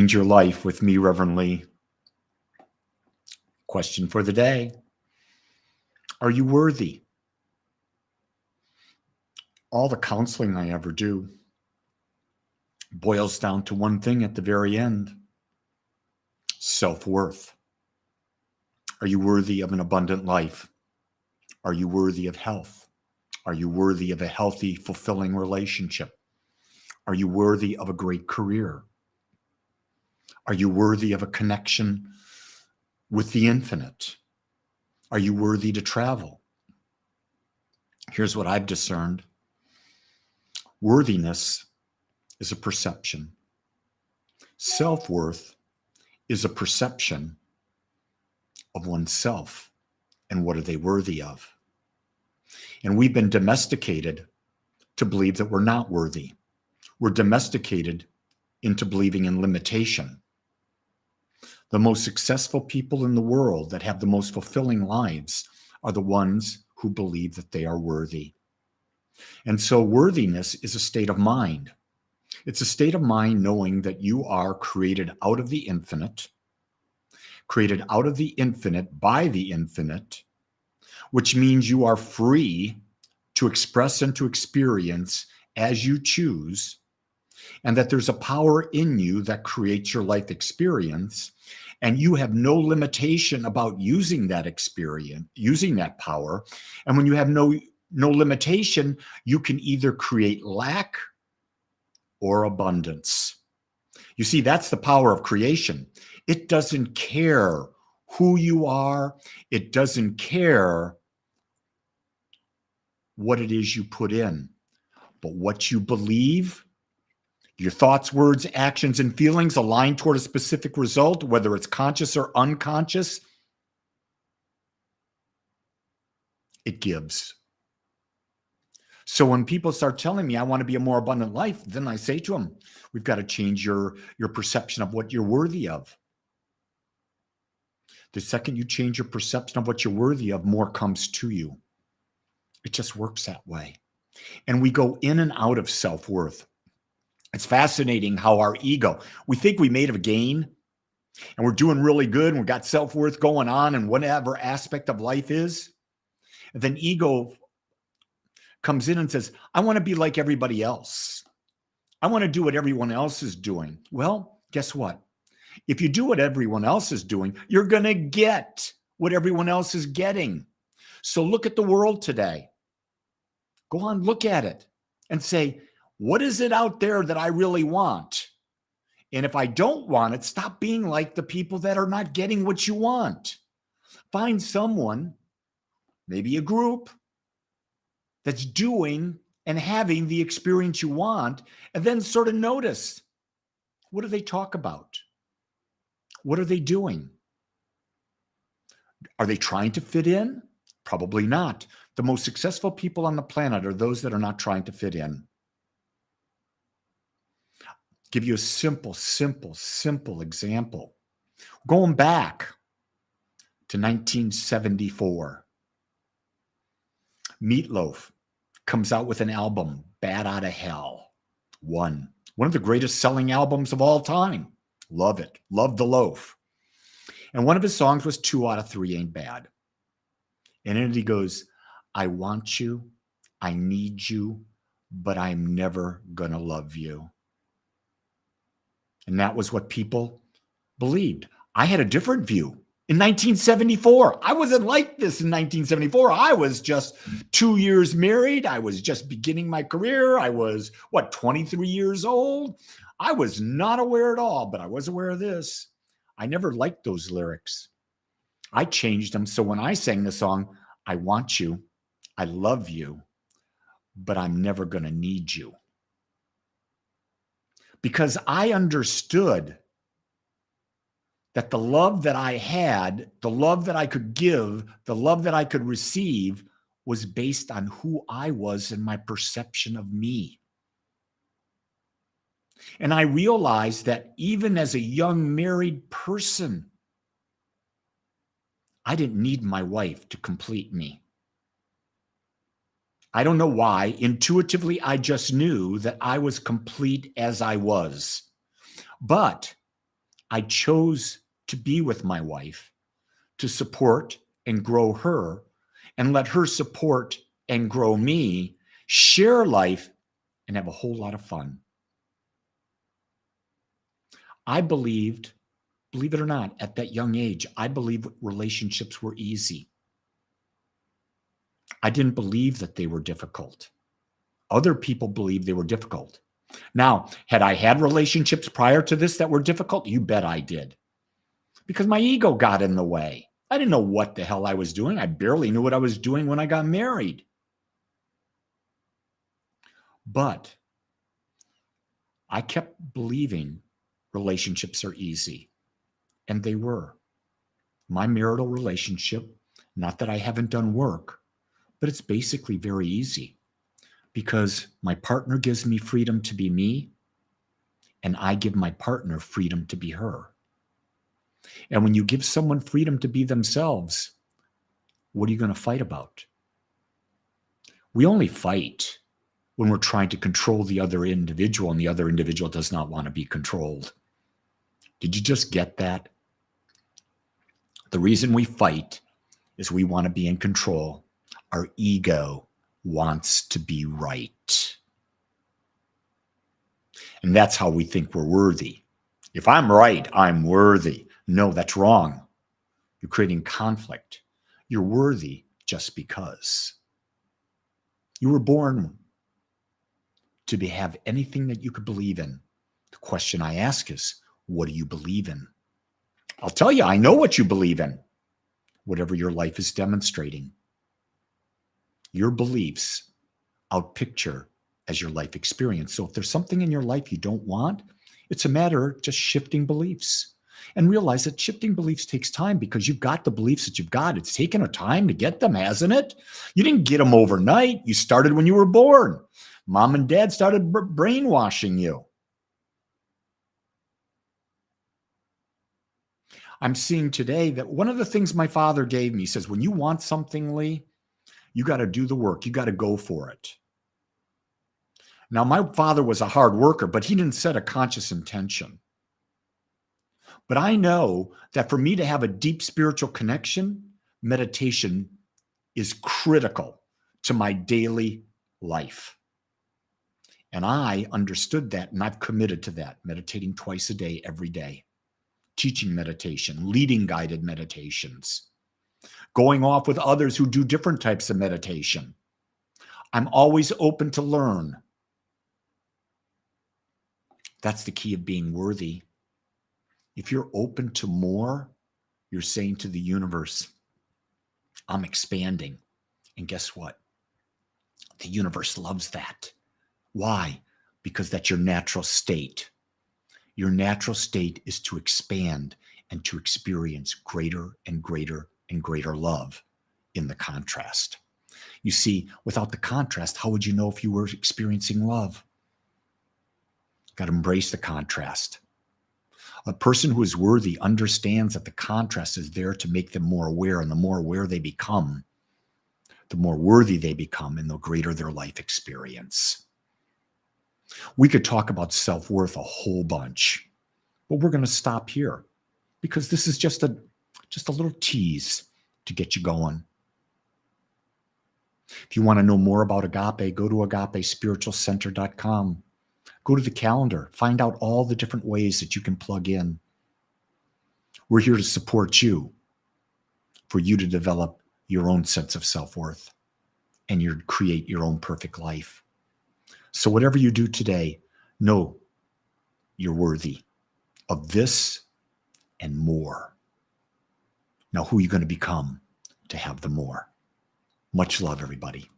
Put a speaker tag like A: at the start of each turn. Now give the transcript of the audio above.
A: Change Your Life with me, Reverend Lee. Question for the day. Are you worthy? All the counseling I ever do boils down to one thing at the very end: self-worth. Are you worthy of an abundant life? Are you worthy of health? Are you worthy of a healthy, fulfilling relationship? Are you worthy of a great career? Are you worthy of a connection with the infinite? Are you worthy to travel? Here's what I've discerned. Worthiness is a perception. Self-worth is a perception of oneself and what are they worthy of. And we've been domesticated to believe that we're not worthy. We're domesticated into believing in limitation. The most successful people in the world that have the most fulfilling lives are the ones who believe that they are worthy. And so worthiness is a state of mind. It's a state of mind knowing that you are created out of the infinite by the infinite, which means you are free to express and to experience as you choose, and that there's a power in you that creates your life experience, and you have no limitation about using that experience, using that power. And when you have no limitation, you can either create lack or abundance. You see, that's the power of creation. It doesn't care who you are. It doesn't care what it is you put in, but what you believe. Your thoughts, words, actions, and feelings align toward a specific result, whether it's conscious or unconscious. It gives. So when people start telling me I want to be a more abundant life, then I say to them, we've got to change your perception of what you're worthy of. The second you change your perception of what you're worthy of, more comes to you. It just works that way. And we go in and out of self-worth. It's fascinating how our ego, we think we made a gain and we're doing really good and we've got self-worth going on in whatever aspect of life is. And then ego comes in and says, I want to be like everybody else. I want to do what everyone else is doing. Well, guess what? If you do what everyone else is doing, you're going to get what everyone else is getting. So look at the world today. Go on, look at it and say, what is it out there that I really want? And if I don't want it, stop being like the people that are not getting what you want. Find someone, maybe a group, that's doing and having the experience you want, and then sort of notice, what do they talk about? What are they doing? Are they trying to fit in? Probably not. The most successful people on the planet are those that are not trying to fit in. Give you a simple example. Going back to 1974, Meatloaf comes out with an album, Bat Outta Hell. One of the greatest selling albums of all time. Love it. Love the loaf. And one of his songs was 2 out of 3 Ain't Bad. And in it he goes, I want you, I need you, but I'm never gonna love you. And that was what people believed. I had a different view. In 1974, I wasn't like this in 1974. I was just 2 years married. I was just beginning my career. I was, 23 years old? I was not aware at all, but I was aware of this. I never liked those lyrics. I changed them. So when I sang the song, I want you, I love you, but I'm never going to need you. Because I understood that the love that I had, the love that I could give, the love that I could receive was based on who I was and my perception of me. And I realized that even as a young married person, I didn't need my wife to complete me. I don't know why. Intuitively, I just knew that I was complete as I was. But I chose to be with my wife, to support and grow her, and let her support and grow me, share life, and have a whole lot of fun. I believed, believe it or not, at that young age, I believed relationships were easy. I didn't believe that they were difficult. Other people believed they were difficult. Now, had I had relationships prior to this that were difficult? You bet I did. Because my ego got in the way. I didn't know what the hell I was doing. I barely knew what I was doing when I got married. But I kept believing relationships are easy. And they were. My marital relationship, not that I haven't done work, but it's basically very easy because my partner gives me freedom to be me, and I give my partner freedom to be her. And when you give someone freedom to be themselves, what are you going to fight about? We only fight when we're trying to control the other individual and the other individual does not want to be controlled. Did you just get that? The reason we fight is we want to be in control. Our ego wants to be right. And that's how we think we're worthy. If I'm right, I'm worthy. No, that's wrong. You're creating conflict. You're worthy just because. You were born to have anything that you could believe in. The question I ask is, what do you believe in? I'll tell you, I know what you believe in. Whatever your life is demonstrating. Your beliefs outpicture as your life experience. So if there's something in your life you don't want, it's a matter of just shifting beliefs. And realize that shifting beliefs takes time because you've got the beliefs that you've got. It's taken a time to get them, hasn't it? You didn't get them overnight. You started when you were born. Mom and dad started brainwashing you. I'm seeing today that one of the things my father gave me says, when you want something, Lee, you got to do the work. You got to go for it. Now, my father was a hard worker, but he didn't set a conscious intention. But I know that for me to have a deep spiritual connection, meditation is critical to my daily life. And I understood that, and I've committed to that, meditating twice a day, every day, teaching meditation, leading guided meditations, going off with others who do different types of meditation. I'm always open to learn. That's the key of being worthy. If you're open to more, you're saying to the universe, I'm expanding. And guess what? The universe loves that. Why? Because that's your natural state. Your natural state is to expand and to experience greater and greater and greater love in the contrast. You see, without the contrast, how would you know if you were experiencing love? Got to embrace the contrast. A person who is worthy understands that the contrast is there to make them more aware, and the more aware they become, the more worthy they become, and the greater their life experience. We could talk about self-worth a whole bunch, but we're going to stop here because this is just a little tease to get you going. If you want to know more about Agape, go to agapespiritualcenter.com. Go to the calendar. Find out all the different ways that you can plug in. We're here to support you, for you to develop your own sense of self-worth and create your own perfect life. So whatever you do today, know you're worthy of this and more. Now, who are you going to become to have the more? Much love, everybody.